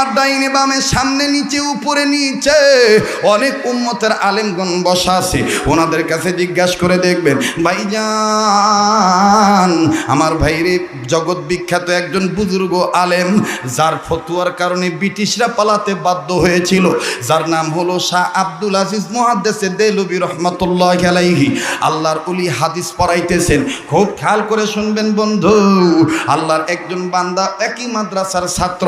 আমার ডাইনে বামে সামনে নিচে উপরে নিচে অনেক উম্মতের আলেমগণ বসা আছে, ওনাদের কাছে জিজ্ঞাসা করে দেখবেন ভাইজান আমার ভাইরে জগৎ বিখ্যাত একজন বুজুর্গ আলেম যার ফতোয়ার কারণে ব্রিটিশরা পালাতে বাধ্য হয়েছিল, যার নাম হলো শাহ আব্দুল আজিজ মুহাদ্দিস দেহলভী রাহমাতুল্লাহি আলাইহি। আল্লাহর ওলি হাদিস পড়াইতেছেন, খুব খেয়াল করে শুনবেন বন্ধু। আল্লাহর একজন বান্দা একই মাদ্রাসার ছাত্র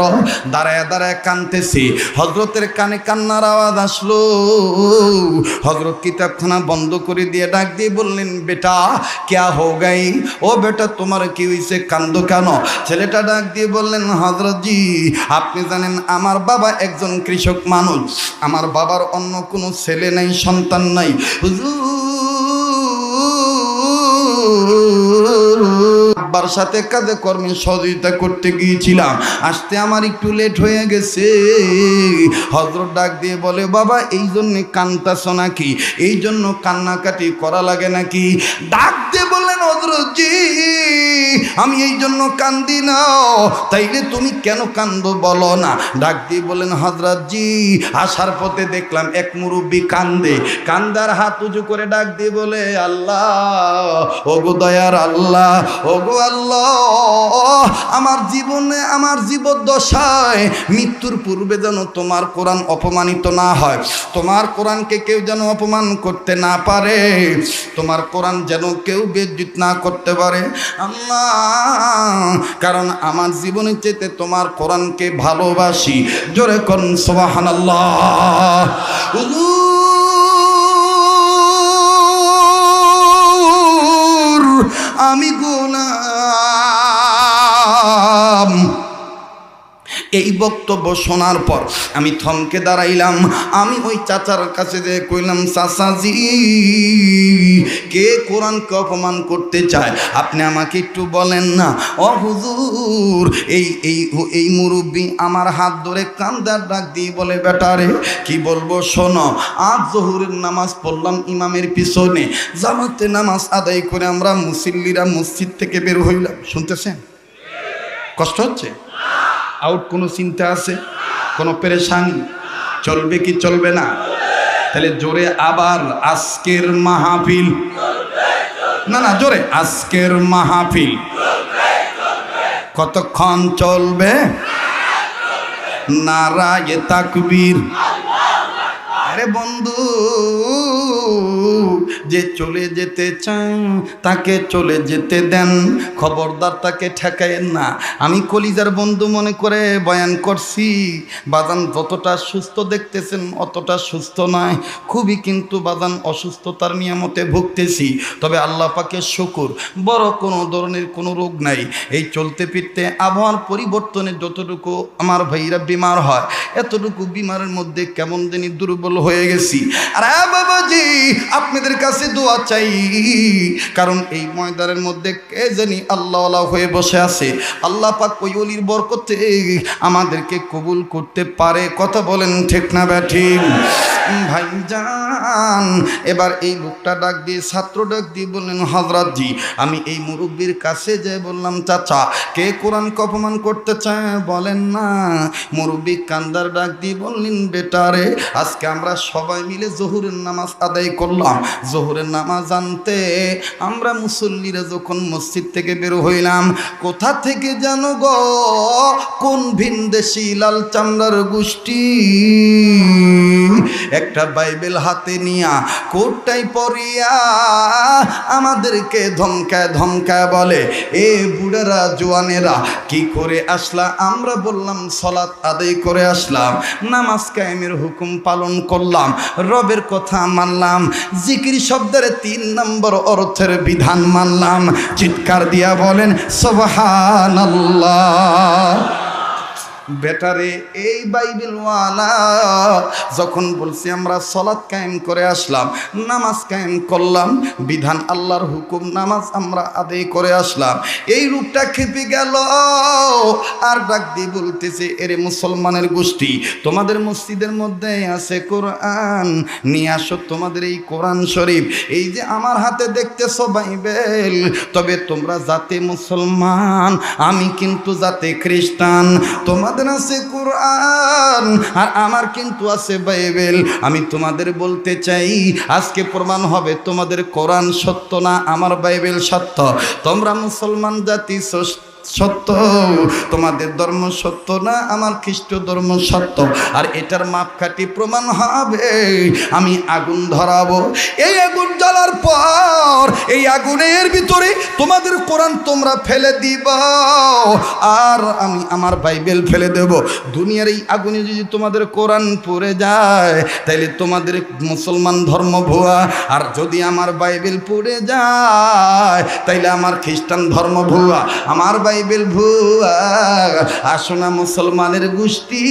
দাঁড়ায় দাঁড়ায় কাঁদতেছে, হযরতের কানে কান্নার আওয়াজ আসলো। হযরত কিতাবখানা বন্ধ করে দিয়ে ডাক দিয়ে বললেন, বেটা ক্যা হো গাই, ও বেটা তোমার কি হইছে, কান্দো কেন? ছেলেটা ডাক দিয়ে বললেন, হযরত জি আপনি জানেন আমার বাবা একজন কৃষক মানুষ, আমার বাবার অন্য কোনো ছেলে নাই, সন্তান নাই। আব্বার সাথে কাজে কর্মে সহযোগিতা করতে গিয়েছিলাম, আসতে আমার একটু লেট হয়ে গেছে। হযরত ডাক দিয়ে বলে, বাবা এই জন্যে কান্দাছো নাকি, এই জন্য কান্নাকাটি করা লাগে নাকি? ডাক দিয়ে বললেন, হযরত জি আমি এই জন্য কান্দি না। তাইলে তুমি কেন কান্দো বলো না? ডাক দিয়ে বলেন, হযরত জি আসার পথে দেখলাম এক মুরব্বী কান্দে, কান্দার হাত উঁচু করে ডাক দিয়ে বলে, আল্লাহ ওগো দয়ার আল্লাহ, ওগো আল্লাহ আমার জীবনে আমার জীবদ্দশায় মৃত্যুর পূর্বে যেন তোমার কোরআন অপমানিত না হয়, তোমার কোরআনকে কেউ যেন অপমান করতে না পারে, তোমার কোরআন যেন কেউ বেইজ্জত না করতে পারে আল্লাহ, কারণ আমার জীবনের চেয়ে তোমার কোরআনকে ভালোবাসি। জোরে করুন সুবহানাল্লাহ। আমি গোলাম। এই বক্তব্য শোনার পর আমি থমকে দাঁড়াইলাম। আমি ওই চাচার কাছে যে কইলাম, চাচাজি কে কোরআনকে অপমান করতে চায় আপনি আমাকে একটু বলেন না। ও হুজুর এই মুরব্বী আমার হাত ধরে কান্দার ডাক দিয়ে বলে, বেটারে কি বলবো শোনো, আজ জোহরের নামাজ পড়লাম ইমামের পিছনে, জামাতে নামাজ আদায় করে আমরা মুসল্লিরা মসজিদ থেকে বের হইলাম। শুনতেছেন? কষ্ট হচ্ছে? আউট কোনো চিন্তা আছে? কোনো পেরেশানি? চলবে কি চলবে না? তাহলে জোরে আবার আজকের মাহফিল, না না জোরে, আজকের মাহফিল কতক্ষণ চলবে? নারায়ে তাকবীর। আরে বন্ধু, যে চলে যেতে চান তাকে চলে যেতে দেন, খবরদার তাকে ঠেকায়েন না। আমি কলিজার বন্ধু মনে করে বয়ান করছি, বাজান যতটা সুস্থ দেখতেছেন অতটা সুস্থ নয়, খুবই কিন্তু বাজান অসুস্থতার নিয়ামতে ভুগতেছি। তবে আল্লাহ পাকের শুকর, বড় কোনো ধরনের কোনো রোগ নাই। এই চলতে ফিরতে আবহাওয়ার পরিবর্তনে যতটুকু আমার ভাইরা বিমার হয়, এতটুকু বিমারের মধ্যে কেমন জানি দুর্বল হয়ে গেছি। আর বাবাজি আপনাদের কাছে দোয়া চাই, কারণ এই ময়দানের মধ্যে কে জানি আল্লাহওয়ালা হয়ে বসে আছে। আল্লাহ পাক ওই ওলির বরকতে আমাদেরকে কবুল করতে পারে। কথা বলেন ঠিক না ব্যাঠিক? ভাইজান এবার এই লোকটা ডাক দিয়ে, ছাত্র ডাক দিয়ে বললেন, হযরত জি আমি এই মুরব্বীর কাছে যে বললাম, চাচা কে কোরআনকে অপমান করতে চায় বলেন না। মুরব্বী কান্দার ডাক দিয়ে বললেন, বেটারে আজকে আমরা সবাই মিলে জোহরের নামাজ আদায় করলাম। জোহরের নামাজ আনতে আমরা মুসল্লিরা যখন মসজিদ থেকে বের হইলাম, কোথা থেকে জানো গো কোন ভিনদেশি লাল চামড়ার গোষ্ঠী একটা বাইবেল হাতে নিয়া কোটটাই পরিয়া আমাদেরকে ধমকায় ধমকায় বলে, এ বুড়ারা জোয়ানেরা কি করে আসলা? আমরা বললাম সালাত আদায় করে আসলাম, নামাজ কায়েমের হুকুম পালন করলাম, রবের কথা মানলাম, জিকির শব্দের 3 নম্বর অর্থের বিধান মানলাম। চিৎকার দিয়া বলেন সুবহানাল্লাহ। বেটারে এই বাইবেলওয়ালা যখন বলছি আমরা সালাত কায়েম করে আসলাম, নামাজ কায়েম করলাম, বিধান আল্লাহর হুকুম নামাজ আমরা আদায় করে আসলাম, এই রূপটা খেপে গেল আর ডাক দিয়ে বলতেছে, এরে মুসলমানের গোষ্ঠী, তোমাদের মসজিদের মধ্যে আছে কোরআন, নিয়ে আসো তোমাদের এই কোরআন শরীফ। এই যে আমার হাতে দেখতেছো বাইবেল, তবে তোমরা জাতে মুসলমান, আমি কিন্তু জাতে খ্রিস্টান, তোমার তোমাদের আছে কোরআন আর আমার কিন্তু আছে বাইবেল। আমি তোমাদের বলতে চাই আজকে প্রমাণ হবে তোমাদের কোরআন সত্য না আমার বাইবেল সত্য। তোমরা মুসলমান জাতি সত্য, তোমাদের ধর্ম সত্য না আমার খ্রিস্ট ধর্ম সত্য। আর এটার মাপকাঠি প্রমাণ হবে আমি আগুন ধরাবো। এই আগুন জ্বালার পর এই আগুনের ভিতরে তোমাদের কোরআন তোমরা ফেলে দিব আর আমি আমার বাইবেল ফেলে দেব। দুনিয়ার এই আগুনে যদি তোমাদের কোরআন পড়ে যায় তাইলে তোমাদের মুসলমান ধর্ম ভুয়া, আর যদি আমার বাইবেল পড়ে যায় তাইলে আমার খ্রিস্টান ধর্ম ভুয়া, আমার বাইবেল ভুয়া। আসো না মুসলমানের গোষ্ঠী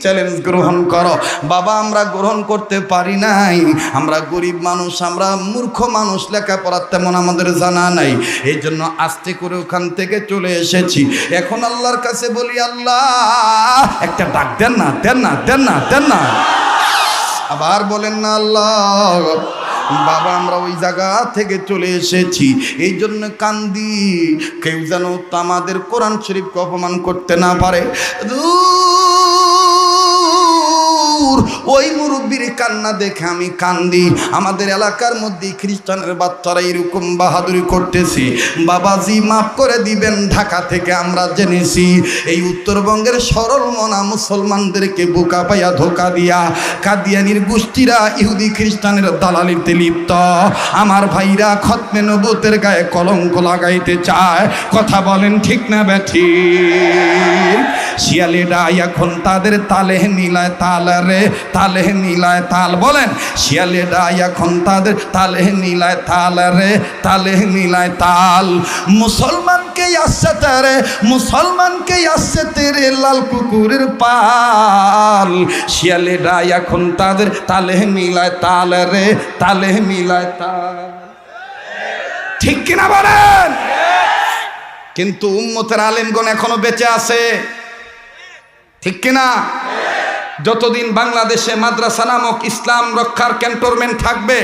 চ্যালেঞ্জ গ্রহণ করো। বাবা আমরা গ্রহণ করতে পারি নাই, আমরা গরিব মানুষ, আমরা মূর্খ মানুষ, লেখাপড়া তেমন আমাদের জানা নাই, এই জন্য আস্তে করে ওখান থেকে চলে এসেছি। এখন আল্লাহর কাছে বলি আল্লাহ একটা ডাক দেন না, দেন না, দেন না, দেন না। আবার বলেন না আল্লাহ। বাবা আমরা ওই জায়গা থেকে চলে এসেছি, এই জন্য কান্দি কেউ যেন আমাদের কোরআন শরীফকে অপমান করতে না পারে। ওই মুরব্বীর কান্না দেখে আমি কান্দি। আমাদের এলাকার মধ্যে খ্রিস্টানের বাচ্চারা এরকম বাহাদুরি করতেছি, বাবাজি মাফ করে দিবেন। ঢাকা থেকে আমরা জেনেছি এই উত্তরবঙ্গের সরল মনা মুসলমানদেরকে বোকা পাইয়া ধোকা দিয়া কাদিয়ানির গোষ্ঠীরা ইহুদি খ্রিস্টানের দালালিতে লিপ্ত। আমার ভাইরা খতমে নবুতের গায়ে কলঙ্ক লাগাইতে চায়, কথা বলেন ঠিক না ব্যাঠিক? শিয়ালেরা এখন তাদের তালে মিলায় তাল রে, তালে মিলায় তাল। বলেন শিয়ালেরা এখন তাদের তালে মিলায় তাল রে, তালে মিলায় তাল। মুসলমানকে আসছে তারে, মুসলমানকে আসছে তেরে লাল কুকুরের পাল। শিয়ালেরা এখন তাদের তালে মিলায় তাল রে, তালে মিলায় তাল। ঠিক কিনা বলেন? কিন্তু উম্মতের আলেমগণ এখনো বেঁচে আছে, ঠিক কিনা? যতদিন বাংলাদেশে মাদ্রাসা নামক ইসলাম রক্ষার ক্যান্টনমেন্ট থাকবে,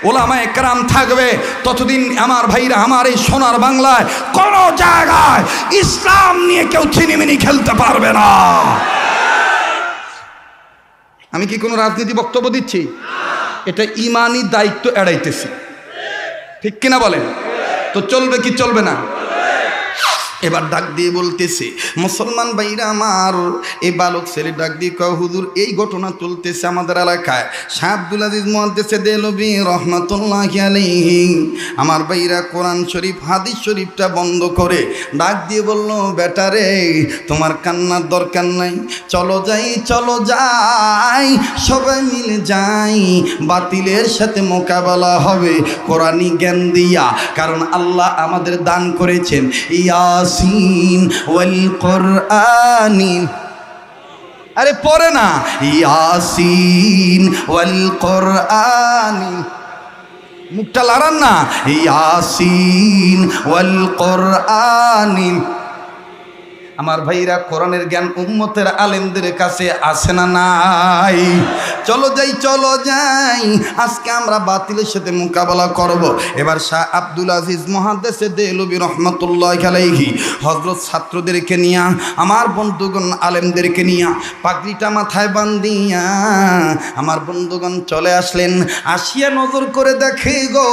ওলামায়ে কেরাম থাকবে, ততদিন আমার ভাইরা আমার এই সোনার বাংলায় কোন জায়গায় ইসলাম নিয়ে কেউ ছিনিমিনি খেলতে পারবে না। আমি কি কোনো রাজনীতি বক্তব্য দিচ্ছি? এটা ইমানি দায়িত্ব এড়াইতেছি, ঠিক কিনা বলেন? তো চলবে কি চলবে না? এবার ডাক দিয়ে বলতেছে মুসলমান ভাইরা আমার, এই বালক ছেলে ডাক দিয়ে কয় হুজুর এই ঘটনা চলতেছে আমাদের এলাকায়। শাহ আব্দুল আজিজ মুহাদ্দিস দেলভী রহমাতুল্লাহি আলাইহি আমার ভাইরা কোরআন শরীফ হাদিস শরীফটা বন্ধ করে ডাক দিয়ে বলল, বেটা রে তোমার কান্নার দরকার নাই, চলো যাই, চলো যাই, সবাই মিলে যাই, বাতিলের সাথে মোকাবেলা হবে কোরআনি জ্ঞান দিয়া। কারণ আল্লাহ আমাদের দান করেছেন ইয়াসিন ওয়াল কোরআনি, আরে পড়ে না, ইয়াসিন ওয়াল কোরআনি, মুখটা লড়ান না, ইয়াসিন ওয়াল কোরআনি। আমার ভাইরা কোরআনের জ্ঞান উম্মতের আলেমদের কাছে আছে না নাই? চলো যাই, চলো যাই, আজকে আমরা বাতিলের সাথে মোকাবেলা করব। এবার শাহ আব্দুল আজিজ মুহাদ্দিস দেলভী রহমাতুল্লাহি আলাইহি হযরত ছাত্রদেরকে নিয়া, আমার বন্ধুগণ আলেমদেরকে নিয়া পাগড়িটা মাথায় বান্ধিয়া আমার বন্ধুগণ চলে আসলেন। আসিয়া নজর করে দেখে গো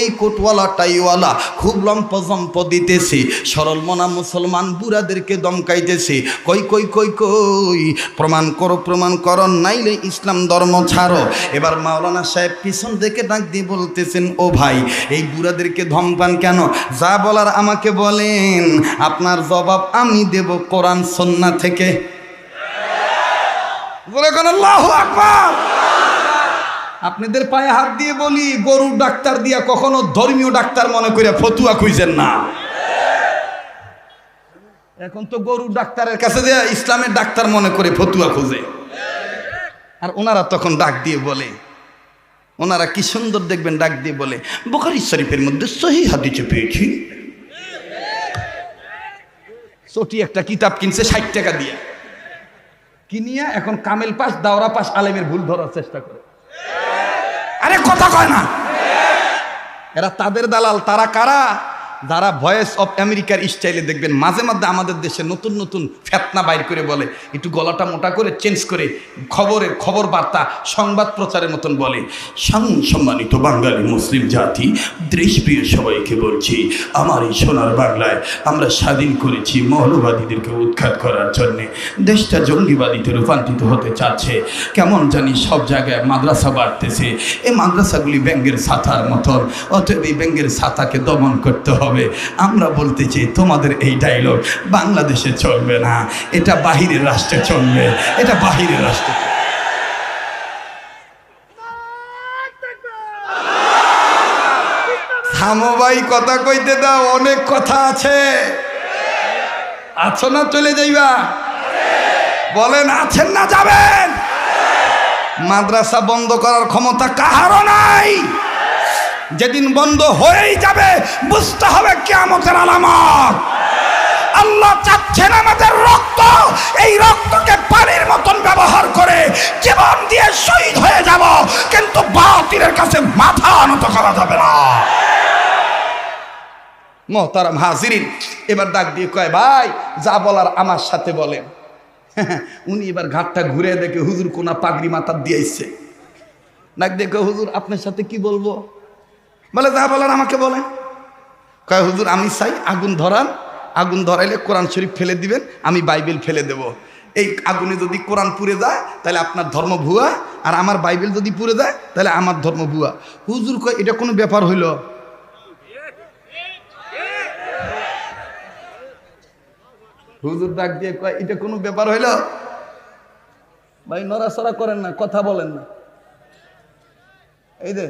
এই কোটওয়ালা টাইওয়ালা খুব লম্প দিতেছে, সরল মনা মুসলমান বুড়াদেরকে দমকাইতেছে। কই কই কই কই প্রমাণ করো, প্রমাণ করো, নাইলে ইসলাম ধর্ম ছাড়ো। এবার মাওলানা সাহেব পিছন থেকে ডাক দিয়ে বলতেছেন, ও ভাই এই বুড়াদেরকে ধমকান কেন? যা বলার আমাকে বলেন, আপনার জবাব আমি দেব কোরআন সুন্নাহ থেকে। বলে কোন আল্লাহু আকবার। আপনাদের পায়ে হাত দিয়ে বলি, গরুর ডাক্তার দিয়া কখনো ধর্মীয় ডাক্তার মনে করে ফতুয়া খুঁজেন না। এখন তো গরুর ডাক্তারের কাছে যে ইসলামের ডাক্তার মনে করে ফতুয়া খুঁজে। আর ওনারা তখন ডাক দিয়ে বলে, ওনারা কি সুন্দর দেখবেন, ডাক দিয়ে বলে বুখারী শরীফের মধ্যে সহিহ হাদিসে পেয়েছি। ছোটি একটা কিতাব কিনছে 60 টাকা দিয়ে, কিনিয়া এখন কামেল পাস দাওরা পাস আলেমের ভুল ধরার চেষ্টা করে। আরে কথা কয় না, এরা তাদের দালাল। তারা কারা? যারা ভয়েস অফ আমেরিকার স্টাইলে দেখবেন মাঝে মাঝে আমাদের দেশে নতুন নতুন ফেতনা বাইর করে বলে, একটু গলাটা মোটা করে চেঞ্জ করে খবর বার্তা সংবাদ প্রচারের মতন বলে। সম্মানিত বাঙালি মুসলিম জাতি, দেশপ্রিয় সবাইকে বলছি, আমার এই সোনার বাংলায় আমরা স্বাধীন করেছি মৌলবাদীদেরকে উৎখাত করার জন্যে। দেশটা জঙ্গিবাদীতে রূপান্তরিত হতে চাচ্ছে, কেমন জানি সব জায়গায় মাদ্রাসা বাড়তেছে। এই মাদ্রাসাগুলি ব্যাঙের ছাতার মতন, অতএব এই ব্যাঙের ছাতাকে দমন করতে হবে। আমরা বলতে চাই, তোমাদের এই ডায়লগ বাংলাদেশে চলবে না, এটা বাহিরের রাষ্ট্রে চলবে, এটা বাহিরের রাষ্ট্রে। থামো ভাই, কথা কইতে দাও, অনেক কথা আছে। আছো না চলে যাইবা? বলেন আছেন না যাবেন? মাদ্রাসা বন্ধ করার ক্ষমতা কাহারও নাই। যেদিন বন্ধ হয়েই যাবে বুঝতে হবে কিয়ামতের আলামত। আল্লাহ চাচ্ছেন আমাদের রক্ত, এই রক্তকে পানির মতন ব্যবহার করে জীবন দিয়ে শহীদ হয়ে যাব, কিন্তু বাতিলের কাছে মাথা নত করা যাবে না। মোহতারাম হাজিরিন, এবার ডাক দিয়ে কয়, ভাই যা বলার আমার সাথে বলেন। উনি এবার ঘাটটা ঘুরে দেখে হুজুর কোনা পাগড়ি মাথার দিয়েছে। ডাক দিয়ে কয়, হুজুর আপনার সাথে কি বলবো? বলে যা বলার আমাকে বলেন। কয়, হুজুর আমি চাই আগুন ধরান, আগুন ধরাইলে কোরআন শরীফ ফেলে দিবেন, আমি বাইবেল ফেলে দেব। এই আগুনে যদি কোরআন পুড়ে যায় তাহলে আপনার ধর্ম ভুয়া, আর আমার বাইবেল যদি পুড়ে যায় তাহলে আমার ধর্ম ভুয়া। হুজুর কয়, এটা কোনো ব্যাপার হইল? হুজুর ডাক দিয়ে কয়, এটা কোনো ব্যাপার হইল? ভাই নড়াচড়া করেন না, কথা বলেন না। এই যে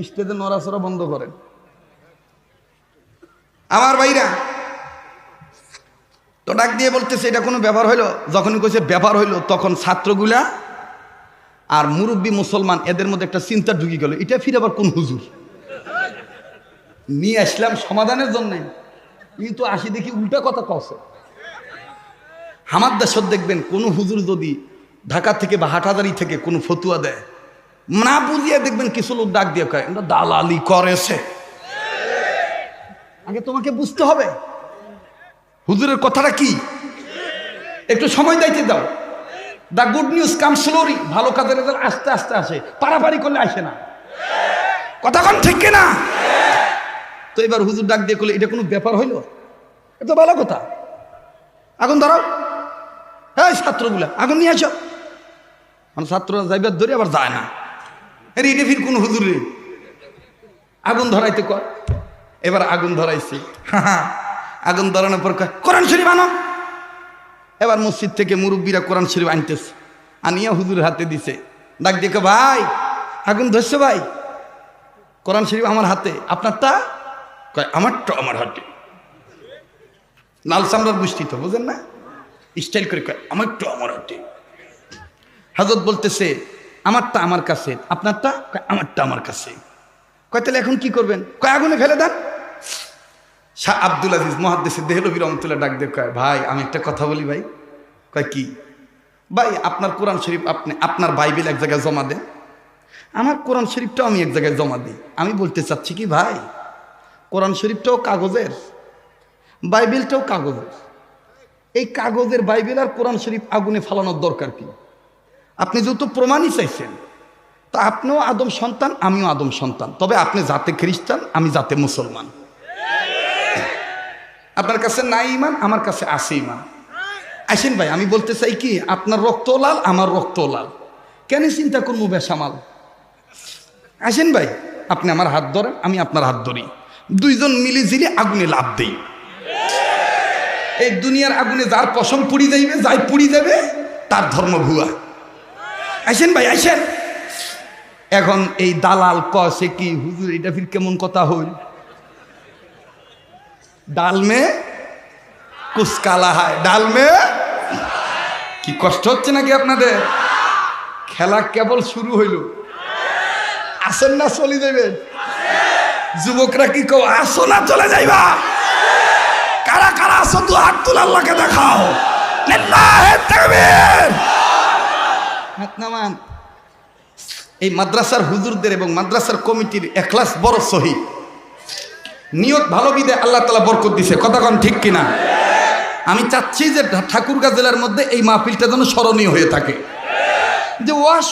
স্টেজে নড়াচড়া বন্ধ করেন। আমার ভাইরা তো ডাক দিয়ে বলতেছে, এটা কোনো ব্যাপার হইল? যখনই কইছে ব্যাপার হইল, তখন ছাত্রগুলা আর মুরব্বী মুসলমান এদের মধ্যে একটা চিন্তা ঢুকি গেল, এটা ফিরে আবার কোন হুজুর? নিয়ে আসলাম সমাধানের জন্য, কিন্তু আসি দেখি উল্টা কথা কছে। আমার দেশত দেখবেন কোন হুজুর যদি ঢাকা থেকে বা হাটহাজারী থেকে কোনো ফতুয়া দেয়, না বুঝিয়ে দেখবেন কিছু লোক ডাক দিয়ে কয়, এটা দালালি করেছে। আগে তোমাকে বুঝতে হবে হুজুরের কথাটা কি, একটু সময় দিতে দাও। The good news come slowly, ভালো কাজের রেজাল্ট আস্তে আস্তে আসে, পারাপারি করলে আসে না। কথা কোন ঠিক না? তো এবার হুজুর ডাক দিয়ে করলে, এটা কোনো ব্যাপার হইল? এটা ভালো কথা, আগুন ধরাও। এই ছাত্রগুলা আগুন নিয়ে আসো। মানে ছাত্ররা যাইবার ধরে আবার যায় না, এটা ফির কোন হুজুর রে? আগুন ধরাইতে কর। এবার আগুন ধরাইছে, আগুন ধরানোর পর কোরআন শরীফ আনো। এবার মসজিদ থেকে মুরব্বীরা কোরআন শরীফ আনতেছে, আনিয়া হুজুরের হাতে দিছে। ডাক দেখে, ভাই আগুন ধরছে ভাই, কোরআন শরীফ আমার হাতে, আপনারটা? কয় আমারটা আমার হাতে। লাল চামড়ার গোষ্ঠী তো বুঝেন না, স্টাইল করে কয় আমারটা আমার হাতে। হযরত বলতেছে, আমারটা আমার কাছে, আপনারটা? কয় আমারটা আমার কাছে। কয় তাহলে এখন কি করবেন? কয় আগুনে ফেলে দেন। শাহ আব্দুল আজিজ মুহাদ্দিস দেহলভী রহমাতুল্লাহ ডাক দিয়ে কয়, ভাই আমি একটা কথা বলি ভাই। কয় কি? ভাই আপনার কোরআন শরীফ আপনি আপনার বাইবেল এক জায়গায় জমা দেন, আমার কোরআন শরীফটাও আমি এক জায়গায় জমা দিই। আমি বলতে চাচ্ছি কি ভাই, কোরআন শরীফটাও কাগজের, বাইবেলটাও কাগজের। এই কাগজের বাইবেল আর কোরআন শরীফ আগুনে ফালানোর দরকার কি? আপনি যেহেতু প্রমাণই চাইছেন, তা আপনিও আদম সন্তান, আমিও আদম সন্তান, তবে আপনি জাতে খ্রিস্টান, আমি জাতে মুসলমান। আপনার কাছে নাই ইমান, আমার কাছে আছে ইমান। আসেন ভাই, আমি বলতে চাই কি, আপনার রক্ত লাল, আমার রক্ত লাল, কেন চিন্তা করবো বেসামাল? আসেন ভাই, আপনি আমার হাত ধরেন, আমি আপনার হাত ধরি, দুইজন মিলে ঝিলে আগুনে লাভ দেই। এই দুনিয়ার আগুনে যার পশম পুড়ি যাইবে, যাই পুড়ি যাবে তার ধর্ম ভুয়া। আসেন ভাই আসেন। এখন এই দালাল কছে কি, হুজুর এটা ফির কেমন কথা হইল? ডাল মে কুছ কালা হয়, ডাল মে। কি কষ্ট হচ্ছে নাকি আপনাদের? খেলা কেবল শুরু হইল, আসেন না চলে যাবেন? যুবকরা কি কও, আসো না চলে যাইবা? কারা কারা আসো, তো হাত তুলে আল্লাহকে দেখাও। লিল্লাহি তাকবীর। হাত নামান। এই মাদ্রাসার হুজুরদের এবং মাদ্রাসার কমিটির এখলাস বড় সহি। নিয়ত ভালো বিদে আল্লাহ তাআলা বরকত দিছে, কথা কন ঠিক কিনা? আমি চাচ্ছি যে ঠাকুরগাঁও জেলার মধ্যে এই মাহফিলটা যেন স্মরণীয় হয়ে থাকে, যে ওয়াজ